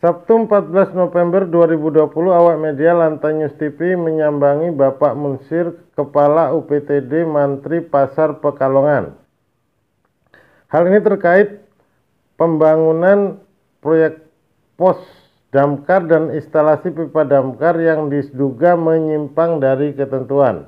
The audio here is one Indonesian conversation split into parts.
Sabtu 14 November 2020, awak media Lantai News TV menyambangi Bapak Munsir, Kepala UPTD Mantri Pasar Pekalongan. Hal ini terkait pembangunan proyek pos damkar dan instalasi pipa damkar yang diduga menyimpang dari ketentuan.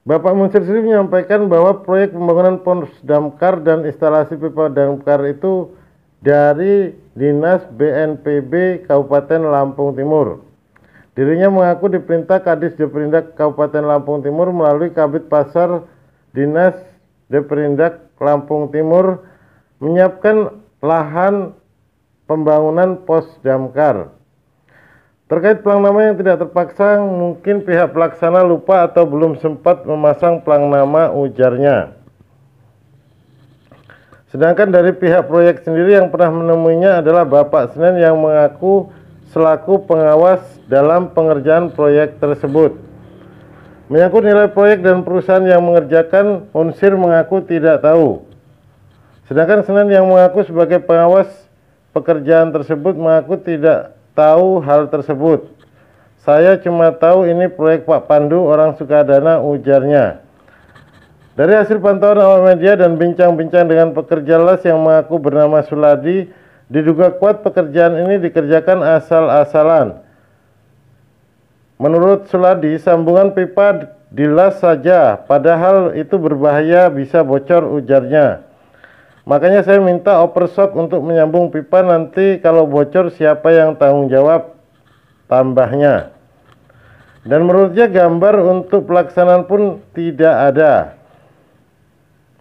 Bapak Munsir sendiri menyampaikan bahwa proyek pembangunan pos damkar dan instalasi pipa damkar itu dari Dinas BNPB Kabupaten Lampung Timur. Dirinya mengaku diperintah Kadis Deperindak Kabupaten Lampung Timur melalui Kabid Pasar Dinas Deperindak Lampung Timur menyiapkan lahan pembangunan pos damkar. Terkait pelang nama yang tidak terpasang, mungkin pihak pelaksana lupa atau belum sempat memasang pelang nama, ujarnya. Sedangkan dari pihak proyek sendiri yang pernah menemuinya adalah Bapak Senen yang mengaku selaku pengawas dalam pengerjaan proyek tersebut. Menyangkut nilai proyek dan perusahaan yang mengerjakan, Munsir mengaku tidak tahu. Sedangkan Senen yang mengaku sebagai pengawas pekerjaan tersebut mengaku tidak tahu hal tersebut. Saya cuma tahu ini proyek Pak Pandu orang Sukadana, ujarnya. Dari hasil pantauan awak media dan bincang-bincang dengan pekerja las yang mengaku bernama Suladi, diduga kuat pekerjaan ini dikerjakan asal-asalan. Menurut Suladi, sambungan pipa dilas saja, padahal itu berbahaya, bisa bocor, ujarnya. Makanya saya minta opershop untuk menyambung pipa, nanti kalau bocor siapa yang tanggung jawab, tambahnya. Dan menurutnya gambar untuk pelaksanaan pun tidak ada.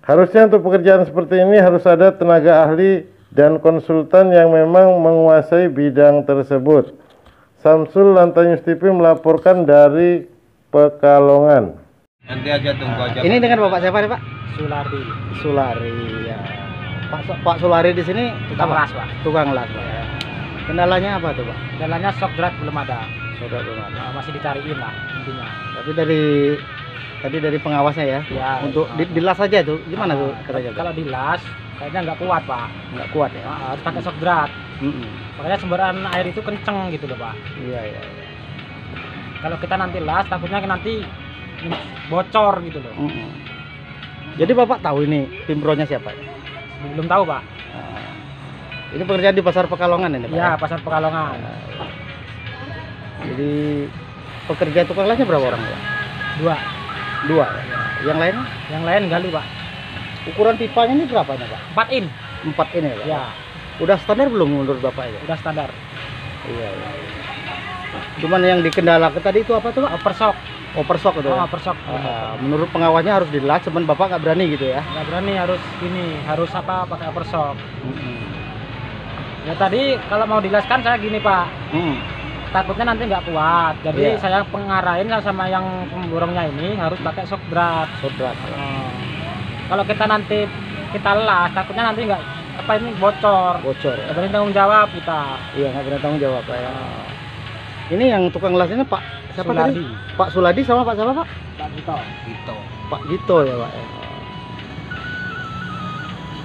Harusnya untuk pekerjaan seperti ini harus ada tenaga ahli dan konsultan yang memang menguasai bidang tersebut. Samsul, Lantai News TV melaporkan dari Pekalongan. Nanti aja tunggu aja. Ini dengan Bapak siapa nih, Pak? Sulari. Sulari ya. Pak Sulari di sini Tukang las, Pak. Tukang las, Pak. Ya. Kendalanya apa tuh, Pak? Kendalanya shock drive belum ada. Sudah belum ada. Masih dicariin lah intinya. Tapi tadi dari pengawasnya ya. Ya. Untuk dilas aja tuh. Gimana tuh katanya? Kalau dilas kayaknya nggak kuat, Pak. Nggak kuat ya. Harus pakai shock drive. Makanya sembaran air itu kenceng gitu loh, Pak. Iya. Kalau kita nanti las takutnya nanti bocor gitu loh. Jadi Bapak tahu ini timbronya siapa? Belum tahu, Pak. Ini pekerjaan di Pasar Pekalongan ini, Pak? Iya, Pasar Pekalongan. Jadi pekerja tukang lasnya berapa orang, Pak? Dua ya? Yang lain? Yang lain gali, Pak. Ukuran pipanya ini berapanya, Pak? 4 in. 4 ini ya, Pak? Ya. Udah standar belum menurut Bapak ya? Udah standar. Iya. Cuman yang dikendalakan tadi itu apa tuh, Pak? Overshock itu. Overshock. Menurut pengawasnya harus dilas, cuman Bapak nggak berani gitu ya? Nggak berani, harus pakai overshock. Ya tadi kalau mau dilaskan saya gini, Pak. Takutnya nanti nggak kuat, jadi saya pengarahin sama yang pemborongnya ini harus pakai shock drive. Kalau kita nanti las, takutnya nanti nggak bocor. Nggak berani tanggung jawab kita. Iya, nggak berani tanggung jawab, Pak. Ini yang tukang las ini Pak siapa Suladi. tadi? Pak Suladi sama Pak siapa, Pak? Pak Gito. Pak Gito ya, Pak.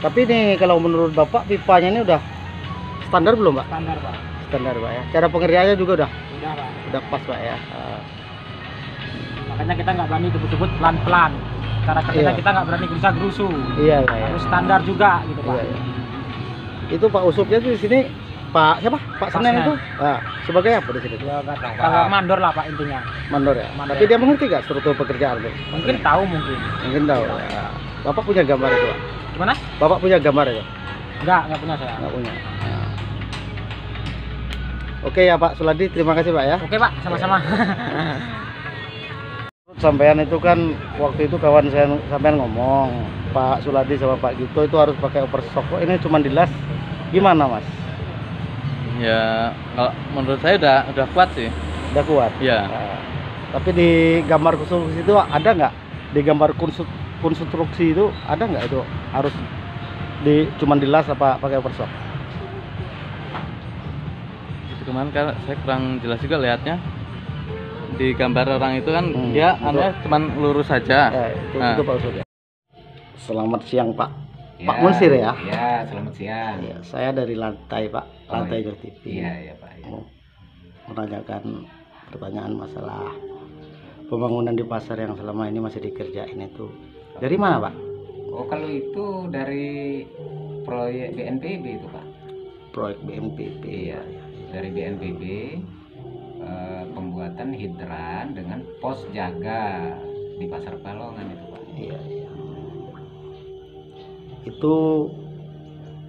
Tapi ini kalau menurut Bapak pipanya ini udah standar belum, Pak? Standar, Pak. Standar, Pak ya. Cara pengerjaannya juga Udah, Pak. udah pas, Pak ya. Makanya kita nggak berani kebut-kebut pelan-pelan. Cara kerjanya kita nggak berani gerusa-gerusu. Iya. Harus standar juga gitu, Pak. Iya. Itu Pak Usupnya tuh di sini Pak siapa? Pak Senen itu. Nah, sebagai apa di sini? Ya, nggak tahu. Kalau mandor lah, Pak, intinya. Mandor ya. Mandor. Tapi dia mengerti nggak struktur pekerjaan tuh? Mungkin tahu mungkin. Mungkin tahu. Ya. Bapak punya gambar itu, Pak? Gimana? Bapak punya gambar itu? Nggak punya saya. Nggak punya. Oke ya Pak Suladi, terima kasih Pak ya. Oke, Pak, sama-sama. Sampean itu kan waktu itu kawan saya sampean ngomong Pak Suladi sama Pak Gito itu harus pakai overshock. Kok ini cuma dilas, gimana Mas? Ya, kalau menurut saya udah kuat sih. Udah kuat. Ya. Nah, tapi di gambar konstruksi itu ada nggak? Di gambar konstruksi itu ada nggak itu harus cuma dilas apa pakai overshock? Cuman kan saya kurang jelas juga lihatnya. Di gambar orang itu kan dia cuman lurus saja. Itu Pak Usut ya. Selamat siang Pak. Pak Munsir ya? Iya, selamat siang. Ya, saya dari lantai Pak, lantai iya. TV. Iya, iya Pak. Iya. Mau menanyakan pertanyaan masalah pembangunan di pasar yang selama ini masih dikerjain itu. Dari mana Pak? Oh, kalau itu dari proyek BNPB itu Pak. Proyek BNPB. Iya, dari BNPB pembuatan hidran dengan pos jaga di Pasar Balongan itu Pak. Iya, iya. Itu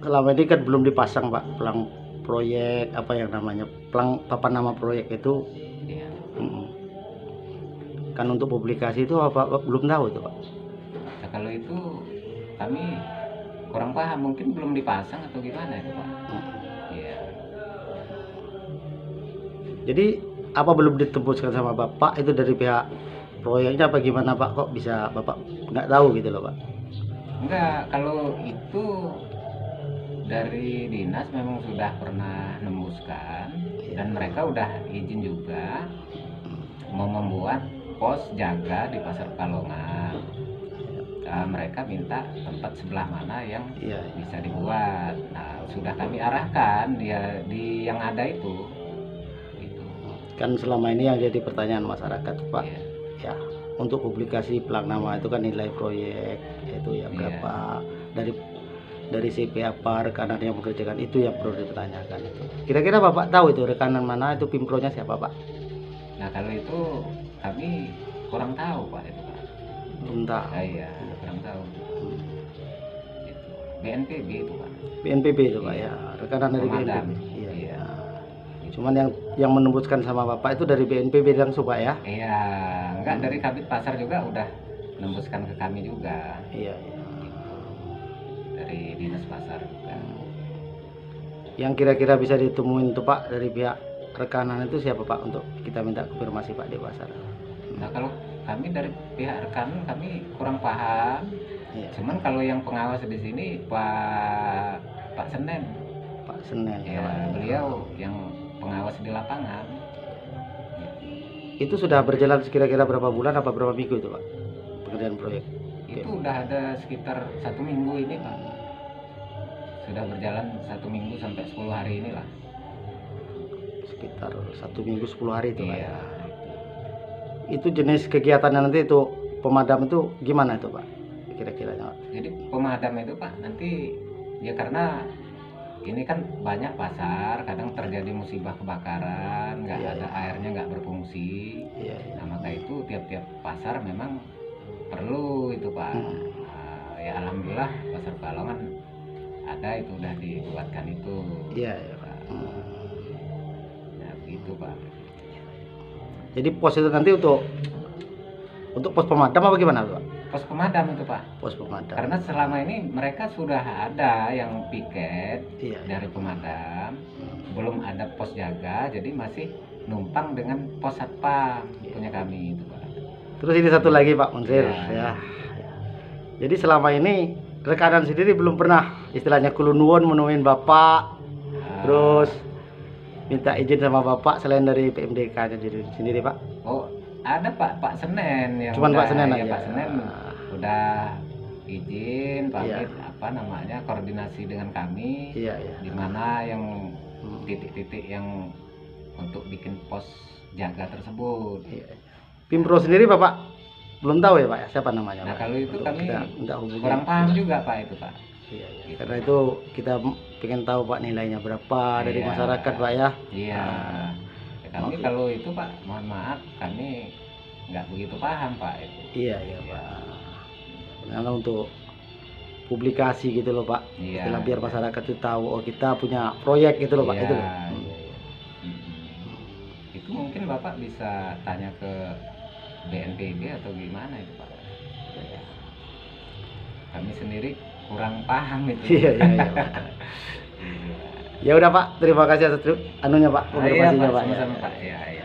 selama ini kan belum dipasang Pak, pelang proyek apa yang namanya pelang papan nama proyek itu. Iya. Kan untuk publikasi itu apa belum tahu itu Pak. Nah, kalau itu kami kurang paham, mungkin belum dipasang atau gimana itu Pak. Iya. Jadi apa belum ditembuskan sama Bapak itu dari pihak proyeknya apa gimana Pak, kok bisa Bapak nggak tahu gitu loh Pak? Enggak, kalau itu dari dinas memang sudah pernah nembuskan dan mereka udah izin juga mau membuat pos jaga di Pasar Balongan. Mereka minta tempat sebelah mana yang Iya. bisa dibuat. Nah, sudah kami arahkan dia di yang ada itu. Gitu. Kan selama ini yang jadi pertanyaan masyarakat Pak, Iya. ya untuk publikasi pelang nama itu kan nilai proyek itu ya berapa, dari CP apa rekanan yang mengerjakan itu yang perlu dipertanyakan itu. Kira-kira Bapak tahu itu rekanan mana, itu Pimpronya siapa Pak? Nah, kalau itu kami kurang tahu Pak itu Pak. Belum tahu. Iya, kurang tahu. Itu BNPB itu Pak. BNPB itu Pak ya, rekanan dari Pemadam. BNPB. Iya. Iya. Cuman yang menembuskan sama Bapak itu dari BNPB langsung Pak ya? Iya, enggak dari Kabid Pasar juga udah nembuskan ke kami juga. Iya, iya. Dari Dinas Pasar juga. Yang kira-kira bisa ditemuin tuh Pak dari pihak rekanan itu siapa Pak, untuk kita minta konfirmasi Pak di pasar? Nah, kalau kami dari pihak rekanan kami kurang paham. Iya. Cuman kalau yang pengawas di sini Pak Senen, Pak Senen ya Pak. beliau yang pengawas di lapangan. Itu sudah berjalan kira-kira berapa bulan apa berapa minggu itu Pak pengerjaan proyek? Itu udah ada sekitar 1 minggu ini Pak. Sudah berjalan 1 minggu sampai 10 hari inilah. Sekitar 1 minggu 10 hari itu Pak Iya. ya. Itu jenis kegiatannya nanti itu pemadam itu gimana itu Pak kira-kiranya Pak? Jadi pemadam itu Pak nanti ya karena ini kan banyak pasar, kadang terjadi musibah kebakaran, nggak Iya, ada airnya, nggak berfungsi. Iya, iya. Nah, maka itu tiap-tiap pasar memang perlu itu Pak. Hmm. Nah, ya alhamdulillah Pasar Balongan ada itu, udah dibuatkan itu. Iya, iya Pak. Ya begitu Pak. Jadi pos itu nanti untuk pos pemadam apa gimana Pak? Pos pemadam itu Pak. Pos pemadam. Karena selama ini mereka sudah ada yang piket Iya. dari pemadam, belum ada pos jaga, jadi masih numpang dengan pos satpam punya kami itu Pak. Terus ini satu lagi Pak Munsir Iya. ya. Jadi selama ini rekanan sendiri belum pernah istilahnya kulunuwun menemuin Bapak, terus minta izin sama Bapak selain dari PMDK-nya sendiri Pak. Oh, ada Pak Senen yang Cuman Pak Senen ya, aja. Pak Senen udah izin pamit Iya. apa namanya koordinasi dengan kami Iya, iya. di mana yang titik-titik yang untuk bikin pos jaga tersebut. Iya. Pimpro sendiri Bapak belum tahu ya Pak ya siapa namanya Nah, Pak? kalau itu Untuk kami kita minta hubungi. kurang paham juga Pak itu Pak. Iya, iya. Karena itu kita pengen tahu Pak nilainya berapa dari Iya. masyarakat Pak ya. Iya. Ya, kami Oke. kalau itu Pak, mohon maaf kami nggak begitu paham Pak itu. Iya, iya Pak. Karena untuk publikasi gitu loh Pak. Iya. Istilah biar masyarakat itu tahu oh kita punya proyek gitu loh Pak, Iya, itu loh. iya, iya. Itu mungkin Bapak bisa tanya ke BNPB atau gimana itu Pak. Kami sendiri kurang paham itu. Iya, iya, iya Pak. Ya udah Pak, terima kasih atas anunya Pak, Ah, iya, konfirmasinya Pak, Pak. sama-sama Ya. Pak. Iya, iya.